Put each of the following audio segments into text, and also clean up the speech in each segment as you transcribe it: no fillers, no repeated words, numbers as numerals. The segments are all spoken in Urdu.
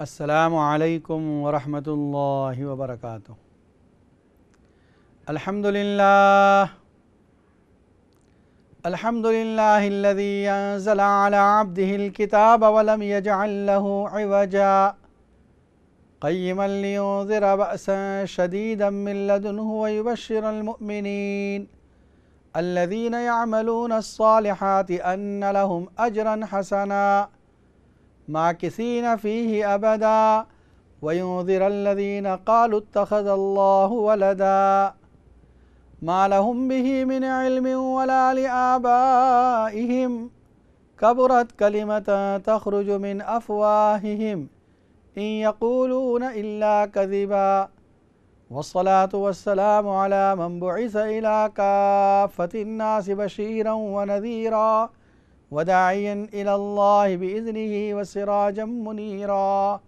السلام علیکم ورحمۃ اللہ وبرکاتہ۔ الحمد للہ الذی انزل علی عبدہ الکتاب ولم یجعل لہ عوجا قیما لینذر بأسا شدیدا من لدنہ ویبشر المؤمنین الذین یعملون الصالحات ان لہم اجرا حسنا ماکثین فیہ ابدا وینذر الذین قالوا اتخذ اللہ ولدا ما لهم به من علم ولا لآبائهم كبرت كلمة تخرج من أفواههم إن يقولون إلا كذبا والصلاة والسلام على من بعث إلى كافة الناس بشيرا ونذيرا وداعيا إلى الله بإذنه وسراجا منيرا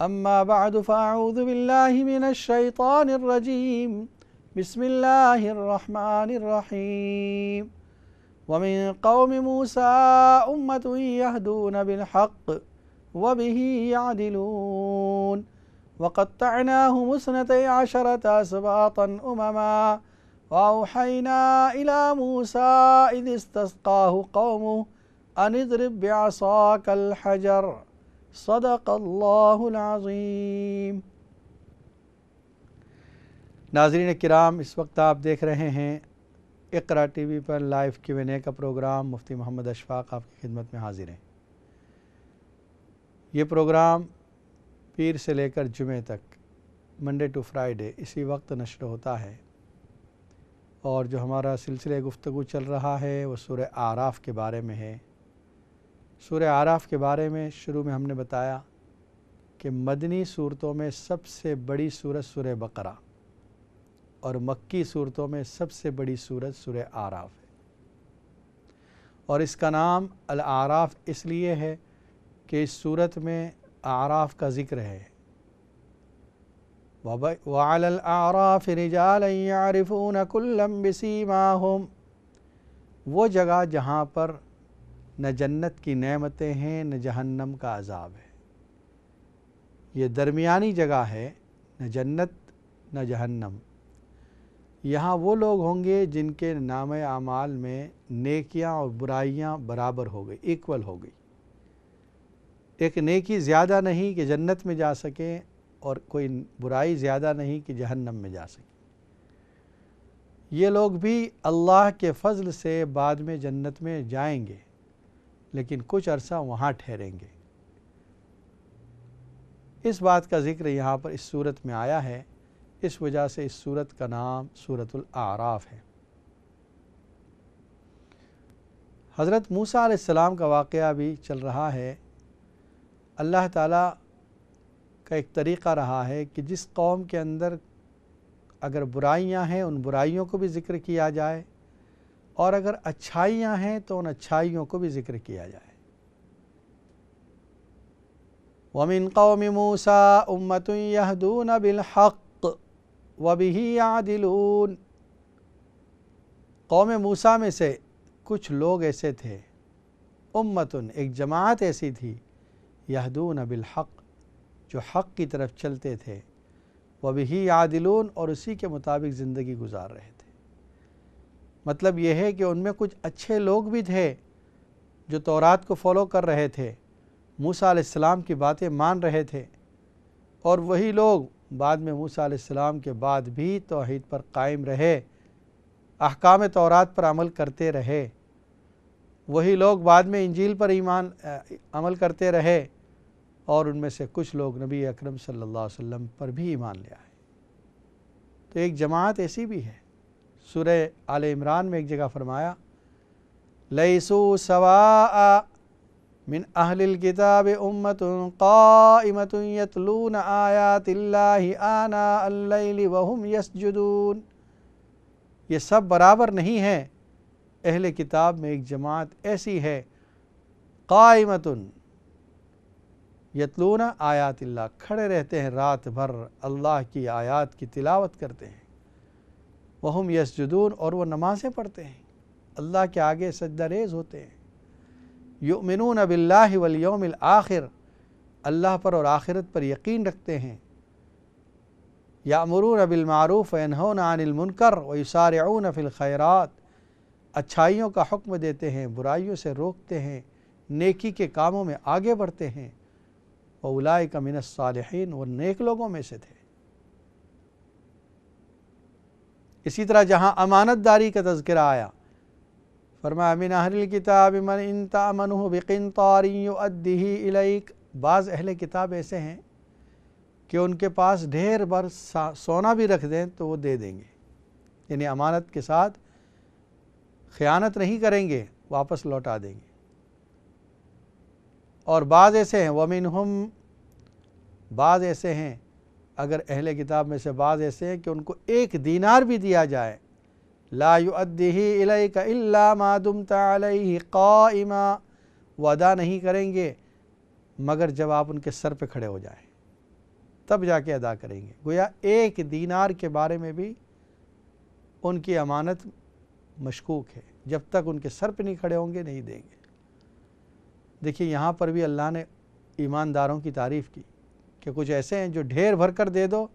أما بعد فأعوذ بالله من الشيطان الرجيم بسم اللہ الرحمن الرحیم ومن قوم موسیٰ امۃ یہدون بالحق وبہ یعدلون وقطعناہم اثنتئی عشرۃ اسباطا امما واوحینا الی موسیٰ اذ استسقاہ قومہ ان اضرب بعصاک الحجر صدق اللہ العظیم۔ ناظرین کرام، اس وقت آپ دیکھ رہے ہیں اقرا ٹی وی پر لائیو Q&A کا پروگرام۔ مفتی محمد اشفاق آپ کی خدمت میں حاضر ہیں۔ یہ پروگرام پیر سے لے کر جمعہ تک، منڈے ٹو فرائیڈے اسی وقت نشر ہوتا ہے، اور جو ہمارا سلسلہ گفتگو چل رہا ہے وہ سورہ اعراف کے بارے میں ہے۔ سورہ اعراف کے بارے میں شروع میں ہم نے بتایا کہ مدنی صورتوں میں سب سے بڑی سورت سورہ بقرہ اور مکی صورتوں میں سب سے بڑی سورت سورہ اعراف ہے، اور اس کا نام الاعراف اس لیے ہے کہ اس صورت میں اعراف کا ذکر ہے۔ وَعَلَى الْأَعْرَافِ رِجَالًا يَعْرِفُونَ كُلًّا بِسِيمَاهُمْ، وہ جگہ جہاں پر نہ جنت کی نعمتیں ہیں نہ جہنم کا عذاب ہے۔ یہ درمیانی جگہ ہے، نہ جنت نہ جہنم۔ یہاں وہ لوگ ہوں گے جن کے نام اعمال میں نیکیاں اور برائیاں برابر ہو گئی، ایکول ہو گئی۔ ایک نیکی زیادہ نہیں کہ جنت میں جا سکیں، اور کوئی برائی زیادہ نہیں کہ جہنم میں جا سکیں۔ یہ لوگ بھی اللہ کے فضل سے بعد میں جنت میں جائیں گے، لیکن کچھ عرصہ وہاں ٹھہریں گے۔ اس بات کا ذکر یہاں پر اس صورت میں آیا ہے، اس وجہ سے اس سورت کا نام سورۃ الاعراف ہے۔ حضرت موسیٰ علیہ السلام کا واقعہ بھی چل رہا ہے۔ اللہ تعالیٰ کا ایک طریقہ رہا ہے کہ جس قوم کے اندر اگر برائیاں ہیں ان برائیوں کو بھی ذکر کیا جائے، اور اگر اچھائیاں ہیں تو ان اچھائیوں کو بھی ذکر کیا جائے۔ وَمِن قَوْمِ مُوسَىٰ أُمَّةٌ يَهْدُونَ بِالْحَقِّ وَبِهِ يَعْدِلُونَ، قوم موسیٰ میں سے کچھ لوگ ایسے تھے، امتن ایک جماعت ایسی تھی، یہدون بالحق جو حق کی طرف چلتے تھے، وَبِهِ يَعْدِلُونَ اور اسی کے مطابق زندگی گزار رہے تھے۔ مطلب یہ ہے کہ ان میں کچھ اچھے لوگ بھی تھے جو تورات کو فالو کر رہے تھے، موسیٰ علیہ السلام کی باتیں مان رہے تھے، اور وہی لوگ بعد میں موسیٰ علیہ السلام کے بعد بھی توحید پر قائم رہے، احکام تورات پر عمل کرتے رہے۔ وہی لوگ بعد میں انجیل پر عمل کرتے رہے، اور ان میں سے کچھ لوگ نبی اکرم صلی اللہ علیہ وسلم پر بھی ایمان لے آئے۔ تو ایک جماعت ایسی بھی ہے۔ سورہ آل عمران میں ایک جگہ فرمایا لیسوا سواء من اہل الکتاب امۃ قائمۃ یتلون آیات اللہ آناء اللیل وہم یسجدون، یہ سب برابر نہیں ہے۔ اہل کتاب میں ایک جماعت ایسی ہے، قائمۃ یتلون آیات اللہ، کھڑے رہتے ہیں رات بھر اللہ کی آیات کی تلاوت کرتے ہیں، وہم یسجدون اور وہ نمازیں پڑھتے ہیں، اللہ کے آگے سجدہ ریز ہوتے ہیں، یؤمنون باللہ والیوم الآخر، اللہ پر اور آخرت پر یقین رکھتے ہیں، یأمرون بالمعروف وینہون عن المنکر ویسارعون فی الخیرات، اچھائیوں کا حکم دیتے ہیں، برائیوں سے روکتے ہیں، نیکی کے کاموں میں آگے بڑھتے ہیں، وَأُولَئِکَ مِنَ الصَّالِحِینَ، وہ نیک لوگوں میں سے تھے۔ اسی طرح جہاں امانت داری کا تذکرہ آیا، فرمایا من اہل الکتاب من ان تأمنہ بقنطار یؤدہ الیک، بعض اہل کتاب ایسے ہیں کہ ان کے پاس ڈھیر بھر سونا بھی رکھ دیں تو وہ دے دیں گے، یعنی امانت کے ساتھ خیانت نہیں کریں گے، واپس لوٹا دیں گے۔ اور بعض ایسے ہیں وَمِنْهُمْ، بعض ایسے ہیں، اگر اہل کتاب میں سے بعض ایسے ہیں کہ ان کو 1 دینار بھی دیا جائے، لا یؤدیہ الیک الا ما دمت علیہ قائما، وہ ادا نہیں کریں گے مگر جب آپ ان کے سر پہ کھڑے ہو جائیں تب جا کے ادا کریں گے۔ گویا 1 دینار کے بارے میں بھی ان کی امانت مشکوک ہے، جب تک ان کے سر پہ نہیں کھڑے ہوں گے نہیں دیں گے۔ دیکھیے یہاں پر بھی اللہ نے ایمانداروں کی تعریف کی کہ کچھ ایسے ہیں جو ڈھیر بھر کر دے دو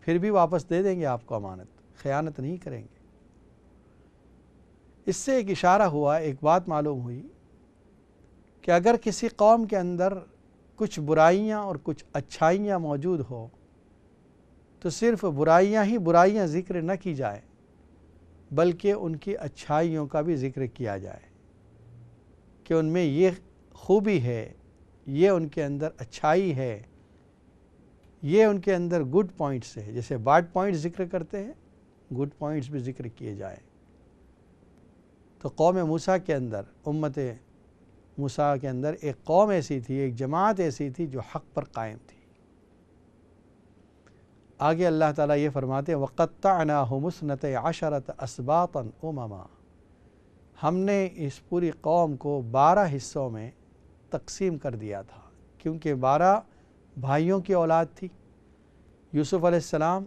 پھر بھی واپس دے دیں گے آپ کو امانت، خیانت نہیں کریں گے۔ اس سے ایک اشارہ ہوا، ایک بات معلوم ہوئی کہ اگر کسی قوم کے اندر کچھ برائیاں اور کچھ اچھائیاں موجود ہو تو صرف برائیاں ہی برائیاں ذکر نہ کی جائے بلکہ ان کی اچھائیوں کا بھی ذکر کیا جائے کہ ان میں یہ خوبی ہے، یہ ان کے اندر اچھائی ہے، یہ ان کے اندر گڈ پوائنٹس ہے۔ جیسے بیڈ پوائنٹس ذکر کرتے ہیں، گڈ پوائنٹس بھی ذکر کیے جائیں۔ تو قوم موسیٰ کے اندر، امت موسیٰ کے اندر ایک قوم ایسی تھی، ایک جماعت ایسی تھی جو حق پر قائم تھی۔ آگے اللہ تعالیٰ یہ فرماتے ہیں وَقَطَّعْنَاهُمُ اثْنَتَيْ عَشَرَةَ أَسْبَاطًا أُمَمًا، ہم نے اس پوری قوم کو 12 حصوں میں تقسیم کر دیا تھا، کیونکہ 12 بھائیوں کی اولاد تھی، یوسف علیہ السلام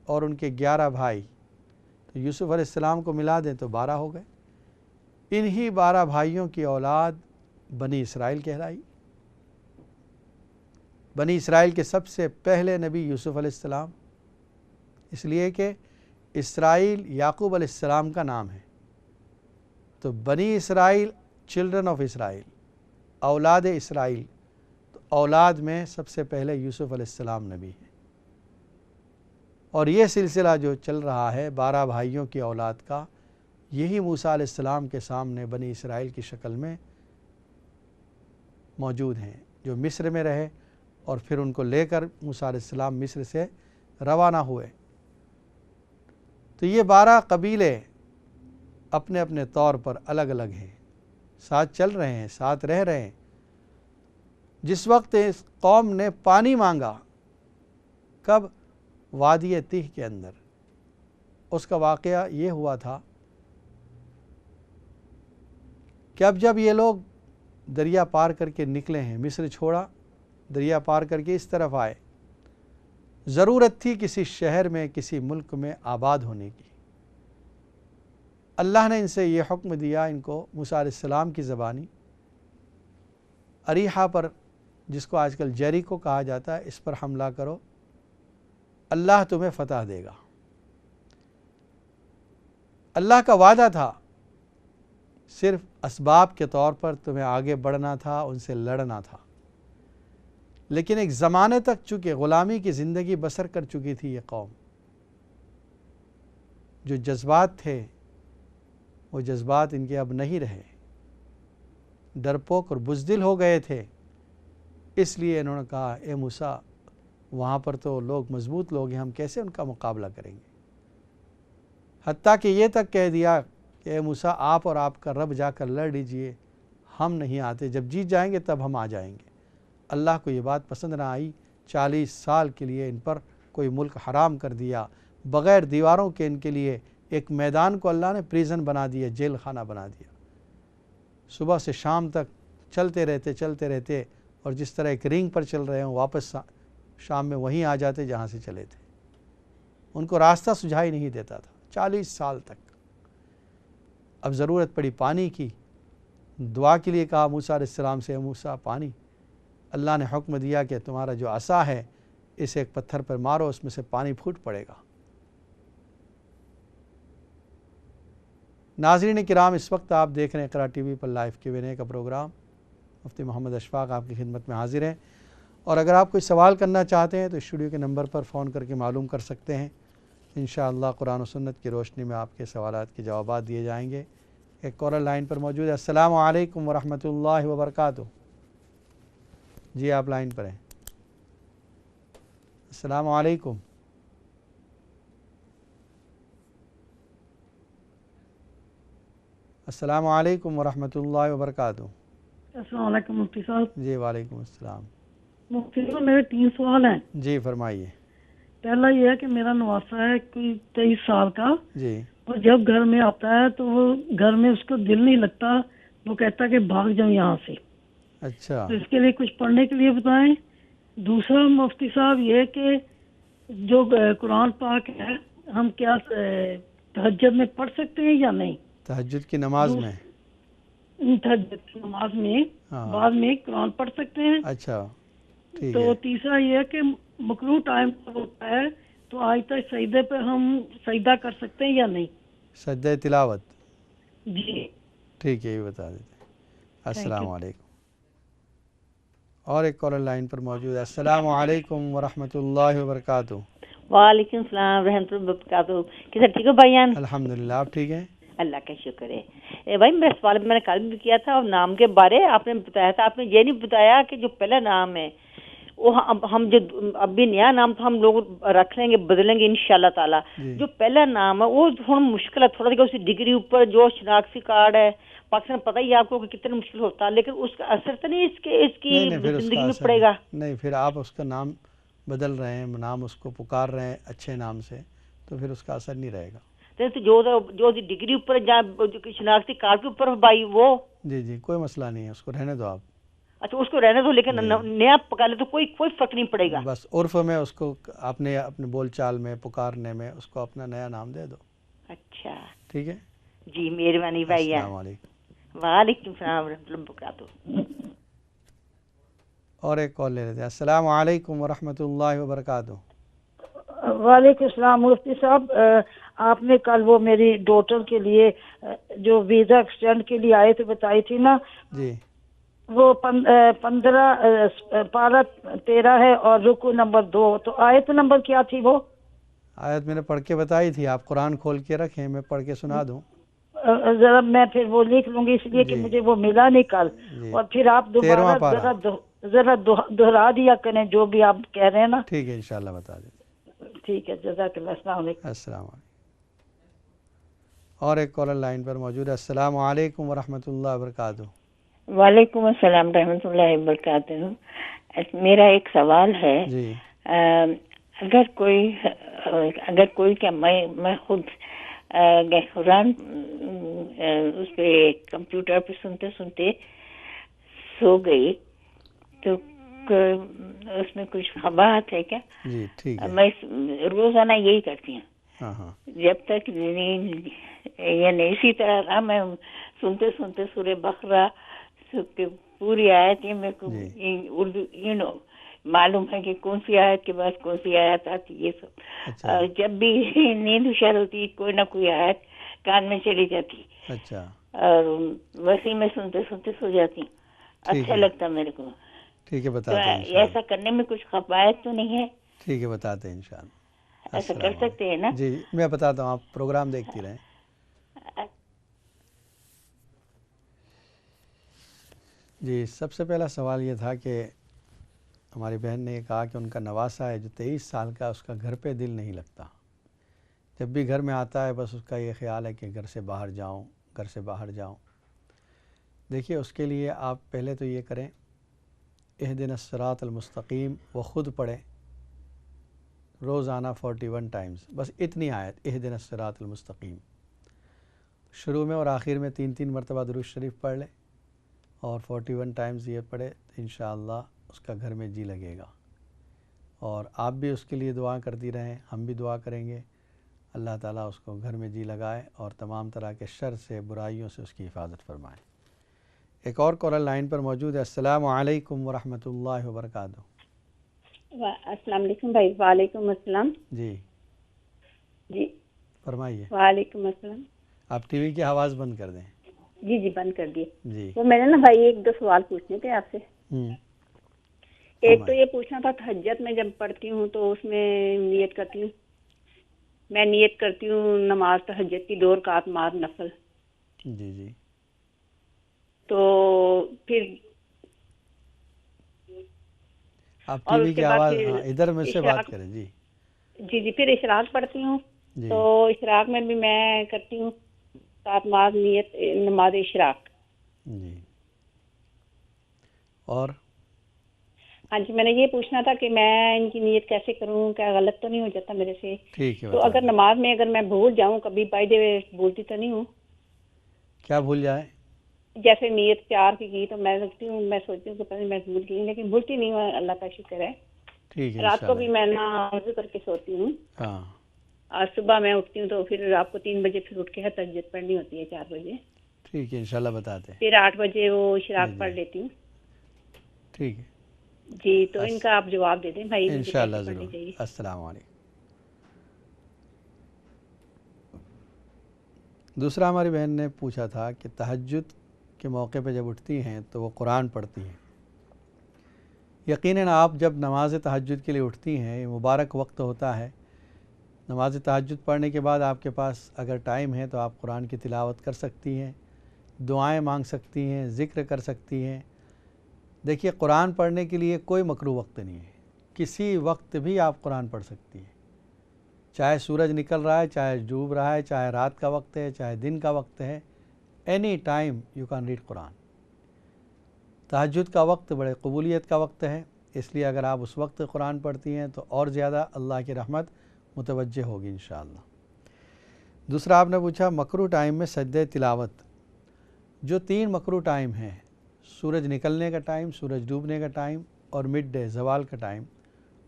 اور ان کے 11 بھائی، تو یوسف علیہ السلام کو ملا دیں تو 12 ہو گئے۔ انہی 12 بھائیوں کی اولاد بنی اسرائیل کہلائی۔ بنی اسرائیل کے سب سے پہلے نبی یوسف علیہ السلام، اس لیے کہ اسرائیل یعقوب علیہ السلام کا نام ہے، تو بنی اسرائیل، چلڈرن آف اسرائیل، اولاد اسرائیل، تو اولاد میں سب سے پہلے یوسف علیہ السلام نبی ہیں۔ اور یہ سلسلہ جو چل رہا ہے 12 بھائیوں کی اولاد کا، یہی موسیٰ علیہ السلام کے سامنے بنی اسرائیل کی شکل میں موجود ہیں، جو مصر میں رہے اور پھر ان کو لے کر موسیٰ علیہ السلام مصر سے روانہ ہوئے۔ تو یہ 12 قبیلے اپنے اپنے طور پر الگ الگ ہیں، ساتھ چل رہے ہیں، ساتھ رہ رہے ہیں۔ جس وقت اس قوم نے پانی مانگا، کب؟ وادی تیہ کے اندر، اس کا واقعہ یہ ہوا تھا کہ اب جب یہ لوگ دریا پار کر کے نکلے ہیں، مصر چھوڑا، دریا پار کر کے اس طرف آئے، ضرورت تھی کسی شہر میں، کسی ملک میں آباد ہونے کی۔ اللہ نے ان سے یہ حکم دیا، ان کو موسیٰ علیہ السلام کی زبانی، اریحہ پر، جس کو آج کل جیریکو کہا جاتا ہے، اس پر حملہ کرو، اللہ تمہیں فتح دے گا۔ اللہ کا وعدہ تھا، صرف اسباب کے طور پر تمہیں آگے بڑھنا تھا، ان سے لڑنا تھا۔ لیکن ایک زمانے تک چونکہ غلامی کی زندگی بسر کر چکی تھی یہ قوم، جو جذبات تھے وہ جذبات ان کے اب نہیں رہے، ڈرپوک اور بزدل ہو گئے تھے۔ اس لیے انہوں نے کہا اے موسیٰ، وہاں پر تو لوگ مضبوط لوگ ہیں، ہم کیسے ان کا مقابلہ کریں گے؟ حتیٰ کہ یہ تک کہہ دیا کہ اے موسیٰ، آپ اور آپ کا رب جا کر لڑ لیجئے، ہم نہیں آتے، جب جیت جائیں گے تب ہم آ جائیں گے۔ اللہ کو یہ بات پسند نہ آئی، 40 سال کے لیے ان پر کوئی ملک حرام کر دیا، بغیر دیواروں کے ان کے لیے ایک میدان کو اللہ نے پریزن بنا دیا، جیل خانہ بنا دیا۔ صبح سے شام تک چلتے رہتے اور جس طرح ایک رنگ پر چل رہے ہوں، واپس شام میں وہیں آ جاتے جہاں سے چلے تھے۔ ان کو راستہ سجھائی نہیں دیتا تھا 40 سال تک۔ اب ضرورت پڑی پانی کی، دعا کے لیے کہا موسیٰ علیہ السلام سے، موسیٰ پانی، اللہ نے حکم دیا کہ تمہارا جو عصا ہے اسے ایک پتھر پر مارو، اس میں سے پانی پھوٹ پڑے گا۔ ناظرین کرام، اس وقت آپ دیکھ رہے ہیں اقرا ٹی وی پر لائیو Q&A کا پروگرام۔ مفتی محمد اشفاق آپ کی خدمت میں حاضر ہیں، اور اگر آپ کوئی سوال کرنا چاہتے ہیں تو اسٹوڈیو کے نمبر پر فون کر کے معلوم کر سکتے ہیں۔ انشاءاللہ قرآن و سنت کی روشنی میں آپ کے سوالات کے جوابات دیے جائیں گے۔ ایک کالر لائن پر موجود ہے۔ السلام علیکم ورحمۃ اللہ وبرکاتہ۔ جی آپ لائن پر ہیں۔ السلام علیکم۔ السلام علیکم ورحمۃ اللہ وبرکاتہ۔ السلام علیکم مفتی صاحب۔ جی وعلیکم السلام۔ مفتی صاحب میرے 3 سوال ہیں۔ جی فرمائیے۔ پہلا یہ ہے کہ میرا نواسا ہے کوئی 23 سال کا، جی اور جب گھر میں آتا ہے تو وہ گھر میں اس کو دل نہیں لگتا، وہ کہتا کہ بھاگ جاؤں یہاں سے۔ اچھا تو اس کے لیے کچھ پڑھنے کے لیے بتائیں۔ دوسرا مفتی صاحب یہ کہ جو قرآن پاک ہے ہم کیا تہجد میں پڑھ سکتے ہیں یا نہیں؟ تہجد کی نماز میں؟ تہجد کی نماز میں ہاں بعد میں قرآن پڑھ سکتے ہیں؟ اچھا ٹھیک تو ہے۔ تیسرا یہ ہے کہ مکروہ ٹائم ہوتا ہے تو آج تک سجدے پہ ہم سجدہ کر سکتے ہیں یا نہیں؟ سجدہ تلاوت؟ جی ٹھیک ہے، یہ بتا دیتے ہیں۔ السلام علیکم۔ اور ایک کالر لائن پر موجود ہے۔ السلام علیکم ورحمۃ اللہ وبرکاتہ۔ وعلیکم السلام رحمۃ اللہ وبرکاتہ۔ کیسے ٹھیک ہو بھائی جان؟ الحمدللہ، آپ ٹھیک ہیں؟ اللہ کا شکر ہے۔ بھائی میرا سوال میں نے کل بھی کیا تھا، اور نام کے بارے آپ نے بتایا تھا، آپ نے یہ نہیں بتایا کہ جو پہلا نام ہے وہ ہم جو ابھی نیا نام تو ہم لوگ رکھ لیں گے، بدلیں گے انشاءاللہ تعالی۔ جو پہلا نام ہے وہ تھوڑا مشکل ہے، تھوڑا سا اس ڈگری اوپر جو شناختی کارڈ ہے پاکستان پتہ ہی آپ کو کہ کتنا مشکل ہوتا ہے، لیکن اس کا اثر تو نہیں اس کی زندگی میں پڑے گا؟ نہیں، پھر آپ اس کا نام بدل رہے ہیں، نام اس کو پکار رہے ہیں اچھے نام سے، تو پھر اس کا اثر نہیں رہے گا۔ جو ڈگری اوپر شناختی کارڈ کے اوپر بھائی وہ جی کوئی مسئلہ نہیں ہے، اس کو رہنے دو آپ۔ اچھا اس کو رہنے دو، لیکن نیا پکا لے تو کوئی فرق نہیں پڑے گا؟ بس عرف میں اس کو اپنے بول چال میں پکارنے میں اس کو اپنا نیا نام دے دو۔ اچھا ٹھیک ہے جی، مہربانی بھائی۔ السلام علیکم۔ وعلیکم السلام ورحمۃ اللہ وبرکاتہ۔ اور ایک کال لے لیتے ہیں۔ السلام علیکم ورحمۃ اللہ وبرکاتہ۔ وعلیکم السلام مفتی صاحب، آپ نے کل وہ میری ڈاٹر کے لیے جو ویزا ایکسٹینڈ کے لیے آئے تھے بتائی تھی نا، جی وہ 15 پارہ 13 ہے اور رکو نمبر 2، تو آیت نمبر کیا تھی وہ؟ آیت میں نے پڑھ کے بتائی تھی، آپ قرآن کھول کے رکھیں، میں پڑھ کے سنا دوں؟ ذرا میں پھر وہ لکھ لوں گی، اس لیے کہ مجھے وہ ملا نہیں کل، اور پھر آپ دوبارہ ذرا دہرا دیا کریں جو بھی آپ کہہ رہے ہیں نا۔ ٹھیک ہے انشاءاللہ بتا دیں۔ ٹھیک ہے، جزاک اللہ، السلام علیکم۔ السلام علیکم۔ اور ایک کالر لائن پر موجود ہے۔ السلام علیکم ورحمۃ اللہ وبرکاتہ۔ وعلیکم السلام رحمۃ اللہ وبرکاتہ۔ میرا ایک سوال ہے، جی اگر کوئی کیا میں خود قرآن اس پہ کمپیوٹر پہ سنتے سنتے سو گئی تو اس میں کچھ خباہت ہے کیا؟ جی ٹھیک ہے، میں روزانہ یہی کرتی ہوں ہاں جب تک نیند، یعنی اسی طرح رہا میں سنتے سنتے سورہ بقرہ کی پوری آیت یہ میرے کو اردو معلوم ہے کہ کون سی آیت کے بعد کون سی آیت آتی، یہ سب جب بھی نیند ہوشیار ہوتی کوئی نہ کوئی آیت کان میں چلی جاتی، اچھا، اور ویسے میں سنتے سنتے سو جاتی، اچھا لگتا میرے کو۔ ٹھیک ہے بتاتے ہیں، ایسا کرنے میں کچھ خبائت تو نہیں ہے؟ ٹھیک ہے بتاتے ہیں انشاءاللہ، ایسا کر سکتے ہیں نا؟ جی میں بتاتا ہوں، آپ پروگرام دیکھتی رہیں۔ جی سب سے پہلا سوال یہ تھا کہ ہماری بہن نے یہ کہا کہ ان کا نواسا ہے جو 23 سال کا، اس کا گھر پہ دل نہیں لگتا، جب بھی گھر میں آتا ہے بس اس کا یہ خیال ہے کہ گھر سے باہر جاؤں، گھر سے باہر جاؤں۔ دیکھیے اس کے لیے آپ پہلے تو یہ کریں، اہدنا الصراط المستقیم وہ خود پڑھیں روزانہ 41 ٹائمز، بس اتنی آیت اہدنا الصراط المستقیم، شروع میں اور آخر میں 3 مرتبہ درود شریف پڑھ لیں اور 41 ٹائمز یہ پڑھے تو انشاءاللہ اس کا گھر میں جی لگے گا۔ اور آپ بھی اس کے لیے دعا کرتی رہیں، ہم بھی دعا کریں گے، اللہ تعالیٰ اس کو گھر میں جی لگائے اور تمام طرح کے شر سے، برائیوں سے اس کی حفاظت فرمائے۔ ایک اور کالر لائن پر موجود ہے. السلام علیکم ورحمۃ اللہ وبرکاتہ. السلام علیکم بھائی. وعلیکم السلام. جی جی فرمائیے. وعلیکم السلام. آپ ٹی وی کی آواز بند کر دیں. جی جی بند کر دیے. جی تو میں نے نا بھائی ایک دو سوال پوچھنے تھے آپ سے. ایک تو یہ پوچھنا تھا تہجد میں جب پڑھتی ہوں تو اس میں نیت کرتی ہوں، میں نیت کرتی ہوں نماز تہجد کی 2 رکعت بعد نفل. جی جی تو پھر آپ ٹی اور وی اس کی کے بعد آواز پھر ہاں ادھر مجھ سے بات اشراق. کریں. جی جی جی پھر اشراق پڑھتی ہوں. جی تو اشراق میں بھی میں کرتی ہوں 7 بعد نیت نماز اشراق. جی اور ہاں جی میں نے یہ پوچھنا تھا کہ میں ان کی نیت کیسے کروں، کیا غلط تو نہیں ہو جاتا میرے سے؟ ٹھیک ہے تو بتا اگر دیں. نماز میں اگر میں بھول جاؤں کبھی بائی دے بھولتی تو نہیں ہوں، کیا بھول جائے؟ جیسے نیت 4 کی تو میں رکھتی ہوں، میں سوچتی ہوں کہ پتہ نہیں میں بھول گئی، لیکن بھولتی نہیں ہوں، اللہ کا شکر ہے. ٹھیک ہے رات کو بھی انشاءاللہ. میں نا وضو کر کے سوتی ہوں، ہاں اور صبح میں اٹھتی ہوں تو پھر رات کو 3 بجے پھر اٹھ کے تہجد پڑھنی ہوتی ہے 4 بجے، ٹھیک ہے انشاءاللہ بتاتے ہیں. پھر 8 بجے وہ جی اشراق جی پڑھ لیتی ہوں. ٹھیک ہے جی تو ان کا آپ جواب دے دیں بھائی، مجھے انشاءاللہ کیسے پڑھنی ضرور. چاہیے؟ السلام علیکم. دوسرا ہماری بہن نے پوچھا تھا کہ تہجد کے موقع پہ جب اٹھتی ہیں تو وہ قرآن پڑھتی ہیں. یقیناً آپ جب نماز تہجد کے لیے اٹھتی ہیں، یہ مبارک وقت ہوتا ہے. نماز تہجد پڑھنے کے بعد آپ کے پاس اگر ٹائم ہے تو آپ قرآن کی تلاوت کر سکتی ہیں، دعائیں مانگ سکتی ہیں، ذکر کر سکتی ہیں. دیکھیے قرآن پڑھنے کے لیے کوئی مکروہ وقت نہیں ہے، کسی وقت بھی آپ قرآن پڑھ سکتی ہیں، چاہے سورج نکل رہا ہے، چاہے ڈوب رہا ہے، چاہے رات کا وقت ہے، چاہے دن کا وقت ہے. Any time you can read Quran. تہجد کا وقت بڑے قبولیت کا وقت ہے، اس لیے اگر آپ اس وقت قرآن پڑھتی ہیں تو اور زیادہ اللہ کی رحمت متوجہ ہوگی انشاءاللہ. دوسرا آپ نے پوچھا مکروہ ٹائم میں سجدہ تلاوت. جو 3 مکروہ ٹائم ہیں، سورج نکلنے کا ٹائم، سورج ڈوبنے کا ٹائم اور مڈ ڈے زوال کا ٹائم،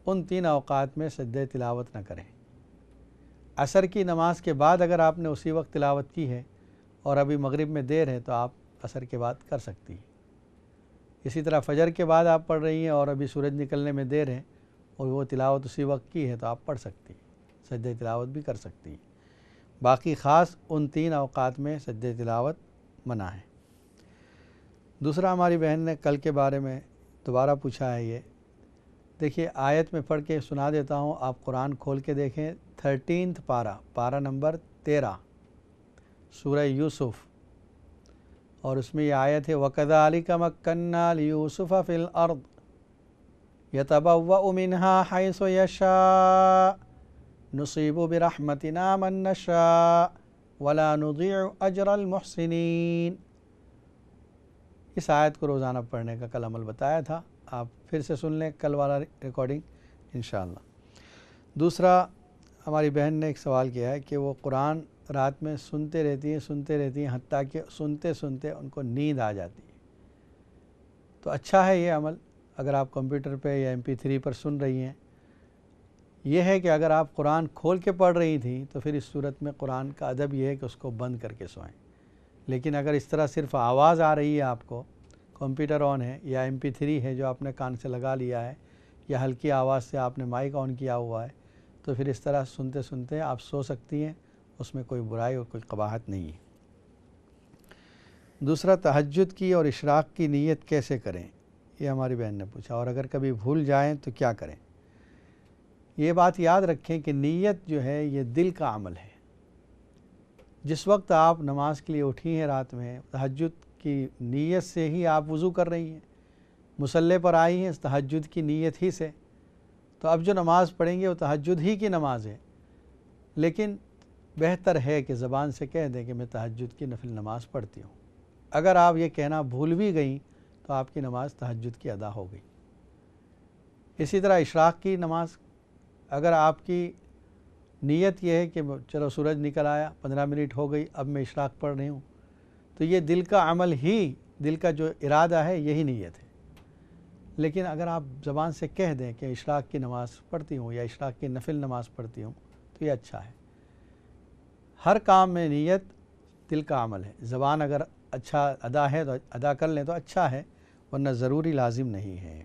ان 3 اوقات میں سجدہ تلاوت نہ کریں. عصر کی نماز کے بعد اگر آپ نے اسی وقت تلاوت کی ہے اور ابھی مغرب میں دیر ہے تو آپ عصر کے بعد کر سکتی ہیں. اسی طرح فجر کے بعد آپ پڑھ رہی ہیں اور ابھی سورج نکلنے میں دیر ہے اور وہ تلاوت اسی وقت کی ہے تو آپ پڑھ سکتی ہیں، سجدہ تلاوت بھی کر سکتی ہیں. باقی خاص ان 3 اوقات میں سجدہ تلاوت منع ہے. دوسرا ہماری بہن نے کل کے بارے میں دوبارہ پوچھا ہے. یہ دیکھیے آیت میں پڑھ کے سنا دیتا ہوں، آپ قرآن کھول کے دیکھیں. 13 پارہ نمبر 13 سورہ یوسف، اور اس میں یہ آیت ہے وَكَذَلِكَ مَكَّنَّا لِيُوسُفَ فِي الْأَرْضِ يَتَبَوَّأُ مِنْهَا حَيْثُ يَشَاءُ نُصِيبُ بِرَحْمَتِنَا مَن نَّشَاءُ وَلَا نُضِيعُ أَجْرَ الْمُحْسِنِينَ. اس آیت کو روزانہ پڑھنے کا کل عمل بتایا تھا، آپ پھر سے سن لیں کل والا ریکارڈنگ انشاءاللہ. دوسرا ہماری بہن نے ایک سوال کیا ہے کہ وہ قرآن رات میں سنتے رہتی ہیں حتیٰ کہ سنتے سنتے ان کو نیند آ جاتی ہے. تو اچھا ہے یہ عمل، اگر آپ کمپیوٹر پہ یا MP3 پر سن رہی ہیں. یہ ہے کہ اگر آپ قرآن کھول کے پڑھ رہی تھیں تو پھر اس صورت میں قرآن کا ادب یہ ہے کہ اس کو بند کر کے سوئیں. لیکن اگر اس طرح صرف آواز آ رہی ہے، آپ کو کمپیوٹر آن ہے یا MP3 ہے جو آپ نے کان سے لگا لیا ہے، یا ہلکی آواز سے آپ نے مائک آن کیا ہوا ہے، تو پھر اس طرح سنتے سنتے آپ سو سکتی ہیں، اس میں کوئی برائی اور کوئی قباحت نہیں ہے. دوسرا تہجد کی اور اشراق کی نیت کیسے کریں، یہ ہماری بہن نے پوچھا. اور اگر کبھی بھول جائیں تو کیا کریں. یہ بات یاد رکھیں کہ نیت جو ہے یہ دل کا عمل ہے. جس وقت آپ نماز کے لیے اٹھی ہیں رات میں، تہجد کی نیت سے ہی آپ وضو کر رہی ہیں، مصلی پر آئی ہیں تہجد کی نیت ہی سے، تو اب جو نماز پڑھیں گے وہ تہجد ہی کی نماز ہے. لیکن بہتر ہے کہ زبان سے کہہ دیں کہ میں تہجد کی نفل نماز پڑھتی ہوں. اگر آپ یہ کہنا بھول بھی گئیں تو آپ کی نماز تہجد کی ادا ہو گئی. اسی طرح اشراق کی نماز، اگر آپ کی نیت یہ ہے کہ چلو سورج نکل آیا، 15 منٹ ہو گئی، اب میں اشراق پڑھ رہی ہوں، تو یہ دل کا عمل ہی، دل کا جو ارادہ ہے یہی نیت ہے. لیکن اگر آپ زبان سے کہہ دیں کہ اشراق کی نماز پڑھتی ہوں یا اشراق کی نفل نماز پڑھتی ہوں تو یہ اچھا ہے. ہر کام میں نیت دل کا عمل ہے. زبان اگر اچھا ادا ہے تو ادا کر لیں تو اچھا ہے، ورنہ ضروری لازم نہیں ہے۔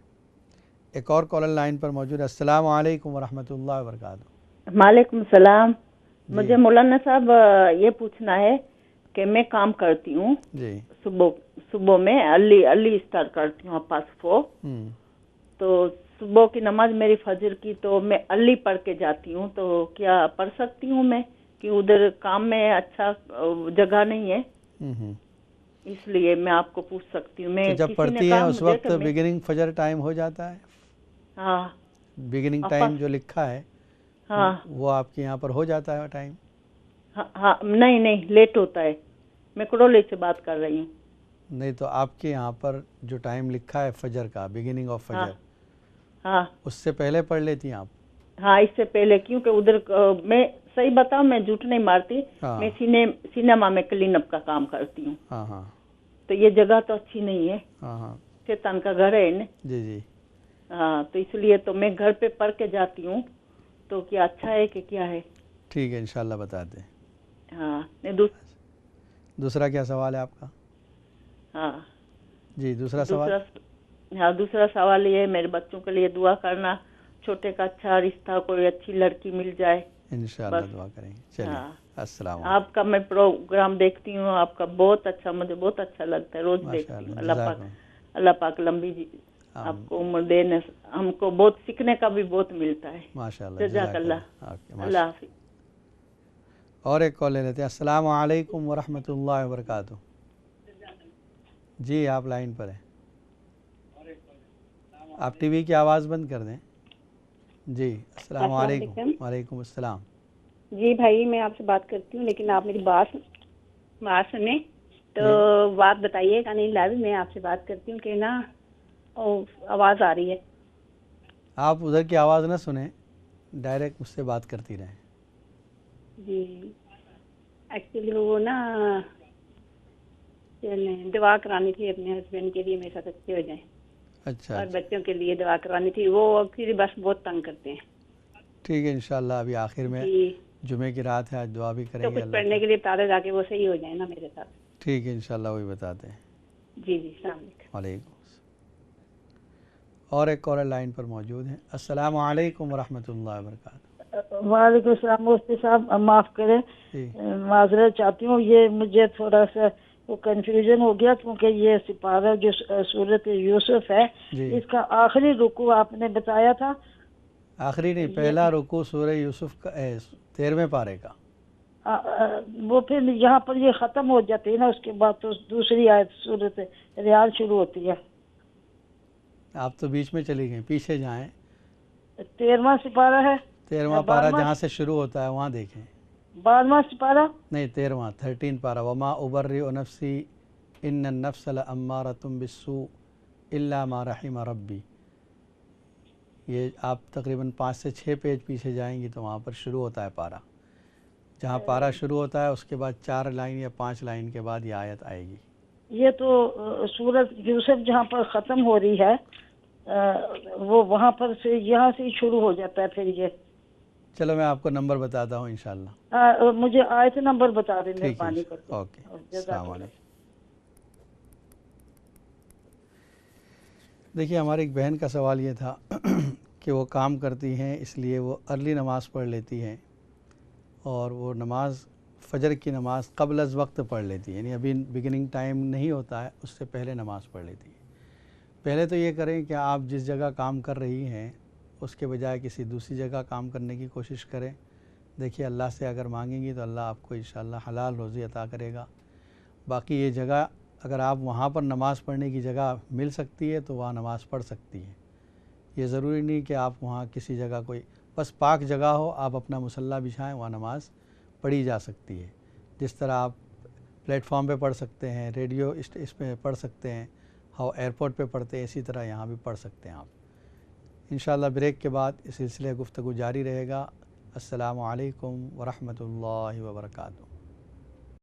ایک اور کالر لائن پر موجود ہے۔ السلام علیکم ورحمۃ اللہ وبرکاتہ۔ وعلیکم السلام۔ مجھے مولانا صاحب یہ پوچھنا ہے کہ میں کام کرتی ہوں جی صبح میں ارلی اسٹارٹ کرتی ہوں 5 تو صبح کی نماز میری فجر کی تو میں ارلی پڑھ کے جاتی ہوں، تو کیا پڑھ سکتی ہوں میں کہ ادھر کام میں اچھا جگہ نہیں ہے، اس لیے میں آپ کو پوچھ سکتی ہوں۔ میں جب پڑھتی ہیں اس وقت بگننگ فجر ٹائم ہو جاتا ہے؟ ہاں بگننگ ٹائم جو لکھا ہے ہاں وہ آپ کے یہاں پر ہو جاتا ہے ٹائم؟ ہاں نہیں لیٹ ہوتا ہے، میں کڑولے سے بات کر رہی ہوں۔ نہیں تو آپ کے یہاں پر جو ٹائم لکھا ہے فجر کا، بگننگ آف فجر، ہاں اس سے پہلے پڑھ لیتی ہیں آپ؟ ہاں اس سے پہلے، کیونکہ ادھر میں صحیح بتاؤں میں جھوٹ نہیں مارتی، میں سینما میں کلین اپ کا کام کرتی ہوں۔ ہاں ہاں تو یہ جگہ تو اچھی نہیں ہے، ہاں ہاں شیطان کا گھر ہے نا۔ جی جی ہاں تو اس لیے تو میں گھر پہ پڑھ کے جاتی ہوں، تو کیا اچھا ہے کہ کیا ہے؟ ٹھیک ہے انشاءاللہ بتاتے ہیں۔ ہاں دوسرا کیا سوال ہے آپ کا؟ ہاں جی دوسرا سوال۔ ہاں دوسرا سوال یہ ہے، میرے بچوں کے لیے دعا کرنا، چھوٹے کا اچھا رشتہ، کوئی اچھی لڑکی مل جائے انشاءاللہ دعا کریں گے۔ چلیے السلام علیکم۔ آپ کا میں پروگرام دیکھتی ہوں، آپ کا بہت اچھا، مجھے بہت اچھا لگتا ہے، روز دیکھتی ہوں۔ اللہ پاک لمبی آپ کو عمر دینے، ہم کو بہت سیکھنے کا بھی بہت ملتا ہے۔ ماشاءاللہ جزاک اللہ، اللہ حافظ۔ اور ایک کال لے لیتے ہیں۔ السلام علیکم ورحمۃ اللہ وبرکاتہ۔ جی آپ لائن پر ہیں، آپ ٹی وی کی آواز بند کر دیں۔ جی السلام علیکم۔ وعلیکم السلام۔ جی بھائی میں آپ سے بات کرتی ہوں، لیکن آپ میری بات سنیں تو بات بتائیے گا نہیں لازم، میں آپ سے بات کرتی ہوں کہ نا آواز آ رہی ہے۔ آپ ادھر کی آواز نہ سنیں، ڈائریکٹ مجھ سے بات کرتی رہیں۔ جی ایکچولی وہ نا دعا کرانی تھی اپنے ہسبینڈ کے لیے، میرے ساتھ اچھے ہو جائیں۔ اچھا اور بچوں کے لیے دعا کرانی تھی، وہ پھر بس بہت تنگ کرتے ہیں۔ ٹھیک ہے انشاءاللہ ابھی آخر میں جمعے کی رات ہے، آج دعا بھی کریں تو گے کچھ پڑھنے کے لیے بتا دے تاکہ وہ صحیح ہو جائے نا میرے ساتھ۔ ٹھیک ہے انشاءاللہ وہی بتاتے ہیں۔ جی جی السلام علیکم۔ وعلیکم السلام۔ اور ایک کالر لائن پر موجود ہیں۔ السلام علیکم ورحمۃ اللہ وبرکاتہ۔ وعلیکم السلام مفتی صاحب، معاف کریں، معذرت چاہتی ہوں، یہ مجھے تھوڑا سا وہ کنفیوژن ہو گیا، کیونکہ یہ سپارہ جو سورۃ یوسف ہے اس کا آخری رکوع آپ نے بتایا تھا۔ آخری نہیں، پہلا رکوع سورہ یوسف کا 13ویں پارے کا۔ وہ پھر یہاں پر یہ ختم ہو جاتی ہے نا، اس کے بعد تو دوسری آیت سورۃ ریاض شروع ہوتی ہے۔ آپ تو بیچ میں چلی گئیں، پیچھے جائیں۔ 13واں سپارہ ہے، 13واں پارہ جہاں سے شروع ہوتا ہے وہاں دیکھیں۔ 12واں سپارہ نہیں 13واں 13 پارہ۔ وما ابرئ نفسی ان النفس لامارۃ بالسوء الا ما رحم ربی۔ یہ آپ تقریباً 5 سے 6 پیج پیچھے جائیں گی تو وہاں پر شروع ہوتا ہے پارہ۔ جہاں پارہ شروع ہوتا ہے اس کے بعد 4 لائن یا 5 لائن کے بعد یہ آیت آئے گی۔ یہ تو سورۃ یوسف جہاں پر ختم ہو رہی ہے وہ وہاں پر سے یہاں سے ہی شروع ہو جاتا ہے۔ پھر یہ چلو میں آپ کو نمبر بتاتا ہوں انشاءاللہ۔ مجھے آیت نمبر بتا دیں مہربانی کر کے۔ اوکے السلام علیکم۔ دیکھیے ہماری ایک بہن کا سوال یہ تھا کہ وہ کام کرتی ہیں، اس لیے وہ ارلی نماز پڑھ لیتی ہیں، اور وہ نماز فجر کی نماز قبل از وقت پڑھ لیتی ہے، یعنی ابھی بگننگ ٹائم نہیں ہوتا ہے اس سے پہلے نماز پڑھ لیتی ہے۔ پہلے تو یہ کریں کہ آپ جس جگہ کام کر رہی ہیں اس کے بجائے کسی دوسری جگہ کام کرنے کی کوشش کریں۔ دیکھیے اللہ سے اگر مانگیں گی تو اللہ آپ کو انشاءاللہ حلال روزی عطا کرے گا۔ باقی یہ جگہ اگر آپ وہاں پر نماز پڑھنے کی جگہ مل سکتی ہے تو وہاں نماز پڑھ سکتی ہیں۔ یہ ضروری نہیں کہ آپ وہاں کسی جگہ کوئی بس پاک جگہ ہو، آپ اپنا مصلی بچھائیں، وہاں نماز پڑھی جا سکتی ہے۔ جس طرح آپ پلیٹ فارم پہ پڑھ سکتے ہیں، ریڈیو اس پہ پڑھ سکتے ہیں، ایئرپورٹ پہ پڑھتے ہیں، اسی طرح یہاں بھی پڑھ سکتے ہیں آپ۔ انشاءاللہ بریک کے بعد اس سلسلے گفتگو جاری رہے گا۔ السلام علیکم ورحمۃ اللہ وبرکاتہ۔